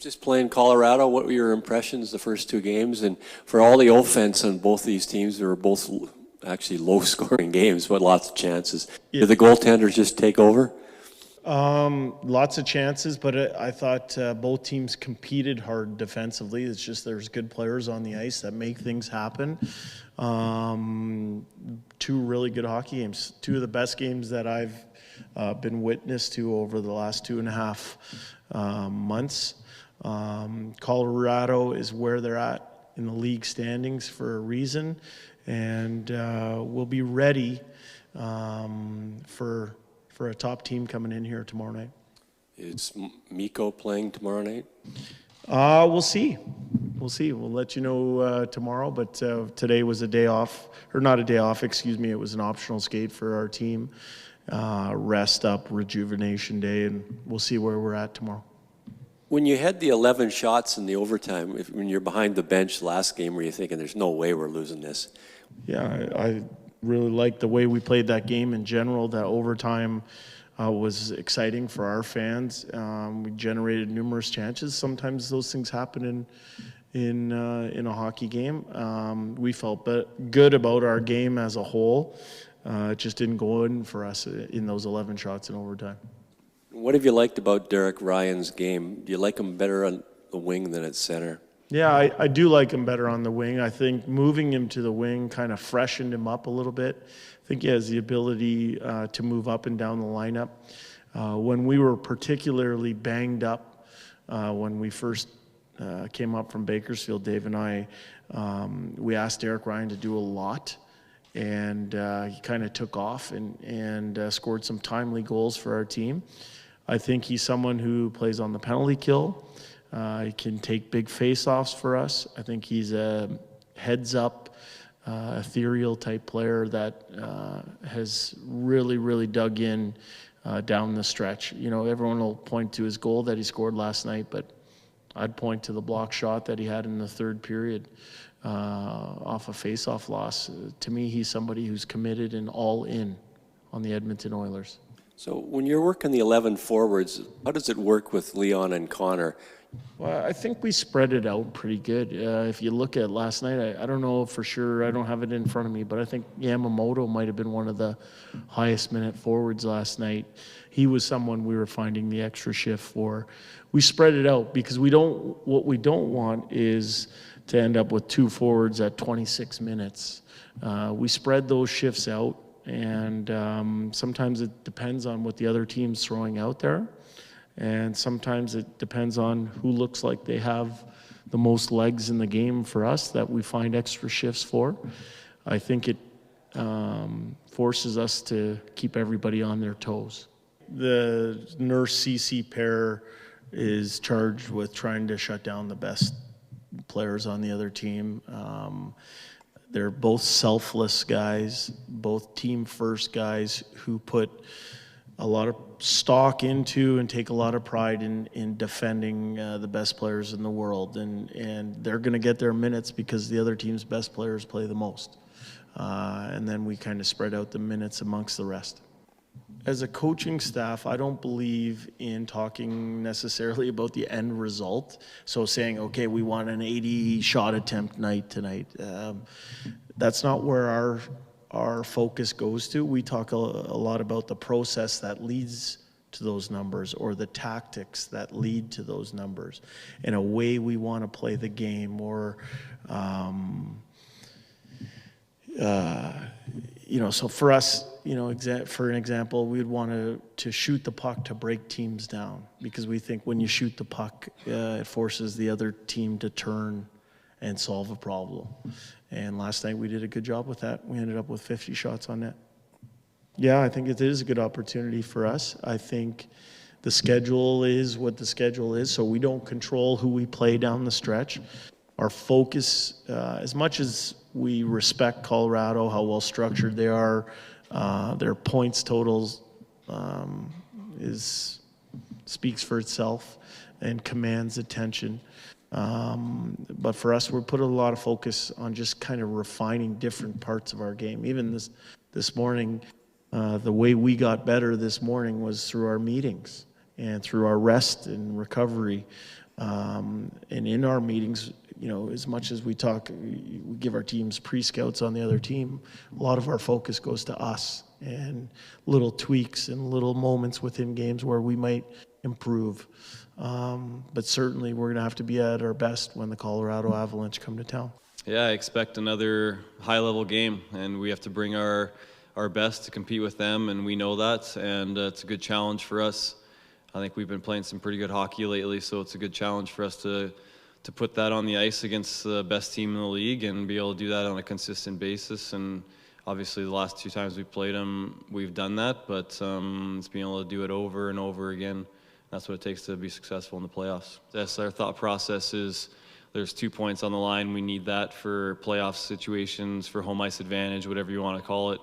Just playing Colorado, what were your impressions the first two games? And for all the offense on both these teams, they were both actually low-scoring games, but lots of chances. Yeah. Did the goaltenders just take over? Lots of chances, but I thought both teams competed hard defensively. It's just there's good players on the ice that make things happen. Two really good hockey games, two of the best games that I've been witness to over the last 2.5 months. Colorado is where they're at in the league standings for a reason, and we'll be ready for a top team coming in here tomorrow night. Is Mikko playing tomorrow night? We'll see. We'll let you know tomorrow, but today was a day off, or not a day off, excuse me. It was an optional skate for our team. Rest up, rejuvenation day, and we'll see where we're at tomorrow. When you had the 11 shots in the overtime, when you're behind the bench last game, were you thinking there's no way we're losing this? Yeah, I really liked the way we played that game in general. That overtime was exciting for our fans. We generated numerous chances. Sometimes those things happen in a hockey game. We felt good about our game as a whole. It just didn't go in for us in those 11 shots in overtime. What have you liked about Derek Ryan's game? Do you like him better on the wing than at center? Yeah, I do like him better on the wing. I think moving him to the wing kind of freshened him up a little bit. I think he has the ability to move up and down the lineup. When we were particularly banged up, when we first came up from Bakersfield, Dave and I, we asked Derek Ryan to do a lot. And he kind of took off and scored some timely goals for our team. I think he's someone who plays on the penalty kill. He can take big face-offs for us. I think he's a heads-up, ethereal type player that has really, really dug in down the stretch. You know, everyone will point to his goal that he scored last night, but I'd point to the block shot that he had in the third period off a face-off loss. To me, he's somebody who's committed and all in on the Edmonton Oilers. So when you're working the 11 forwards, how does it work with Leon and Connor? Well, I think we spread it out pretty good. If you look at last night, I don't know for sure, I don't have it in front of me, but I think Yamamoto might have been one of the highest minute forwards last night. He was someone we were finding the extra shift for. We spread it out because what we don't want is to end up with two forwards at 26 minutes. We spread those shifts out, and sometimes it depends on what the other team's throwing out there, and sometimes it depends on who looks like they have the most legs in the game for us that we find extra shifts for. I think it forces us to keep everybody on their toes. The Nurse-CC pair is charged with trying to shut down the best players on the other team. They're both selfless guys, both team-first guys who put a lot of stock into and take a lot of pride in defending the best players in the world. And they're going to get their minutes because the other team's best players play the most. And then we kind of spread out the minutes amongst the rest. As a coaching staff, I don't believe in talking necessarily about the end result. So saying, okay, we want an 80-shot attempt night tonight. That's not where our focus goes to. We talk a lot about the process that leads to those numbers, or the tactics that lead to those numbers, and a way we want to play the game, or so for us, for an example, we'd want to shoot the puck to break teams down, because we think when you shoot the puck, it forces the other team to turn and solve a problem. And last night we did a good job with that. We ended up with 50 shots on net. Yeah, I think it is a good opportunity for us. I think the schedule is what the schedule is, so we don't control who we play down the stretch. Our focus, as much as we respect Colorado, how well structured they are, their points totals speaks for itself and commands attention. But for us, we're putting a lot of focus on just kind of refining different parts of our game. Even this morning, the way we got better this morning was through our meetings and through our rest and recovery. And in our meetings, as much as we talk, we give our teams pre-scouts on the other team, a lot of our focus goes to us and little tweaks and little moments within games where we might improve. But certainly we're going to have to be at our best when the Colorado Avalanche come to town. Yeah, I expect another high-level game, and we have to bring our best to compete with them, and we know that, and it's a good challenge for us. I think we've been playing some pretty good hockey lately, so it's a good challenge for us to put that on the ice against the best team in the league and be able to do that on a consistent basis. And obviously the last 2 times we played them, we've done that, but it's being able to do it over and over again. That's what it takes to be successful in the playoffs. Yes, our thought process is there's 2 points on the line. We need that for playoff situations, for home ice advantage, whatever you want to call it.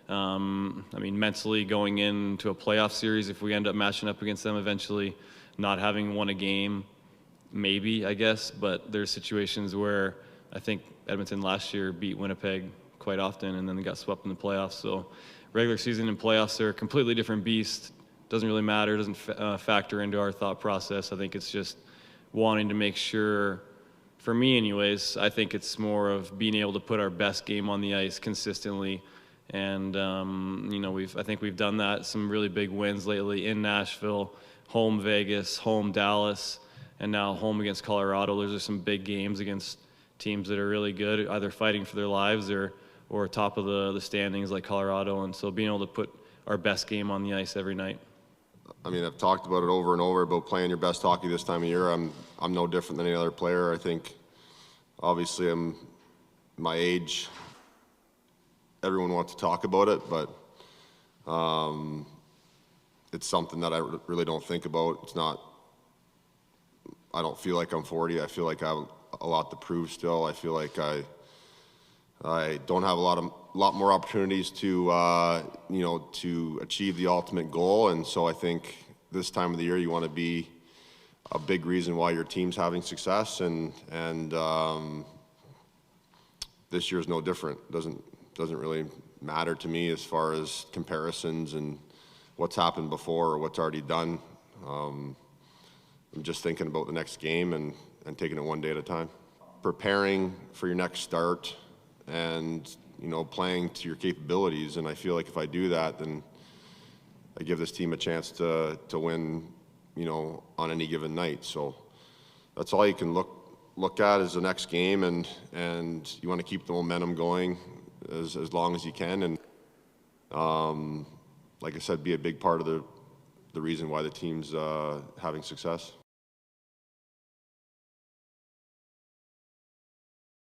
I mean, mentally going into a playoff series, if we end up matching up against them eventually, not having won a game, maybe, I guess, but there's situations where I think Edmonton last year beat Winnipeg quite often and then they got swept in the playoffs. So regular season and playoffs are a completely different beast. Doesn't really matter, doesn't factor into our thought process. I think it's just wanting to make sure, for me anyways, I think it's more of being able to put our best game on the ice consistently. And, I think we've done that, some really big wins lately in Nashville, home Vegas, home Dallas, and now home against Colorado. Those are some big games against teams that are really good, either fighting for their lives or top of the standings like Colorado. And so being able to put our best game on the ice every night. I mean, I've talked about it over and over about playing your best hockey this time of year. I'm no different than any other player. I think, obviously, I'm my age. Everyone wants to talk about it, but it's something that I really don't think about. It's not. I don't feel like I'm 40. I feel like I have a lot to prove still. I feel like I don't have a lot more opportunities to to achieve the ultimate goal, and so I think this time of the year you want to be a big reason why your team's having success, and this year's no different. Doesn't really matter to me as far as comparisons and what's happened before or what's already done. I'm just thinking about the next game and taking it one day at a time. Preparing for your next start and, playing to your capabilities. And I feel like if I do that, then I give this team a chance to win, on any given night. So that's all you can look at is the next game, and you want to keep the momentum going as long as you can. And like I said, be a big part of the reason why the team's having success.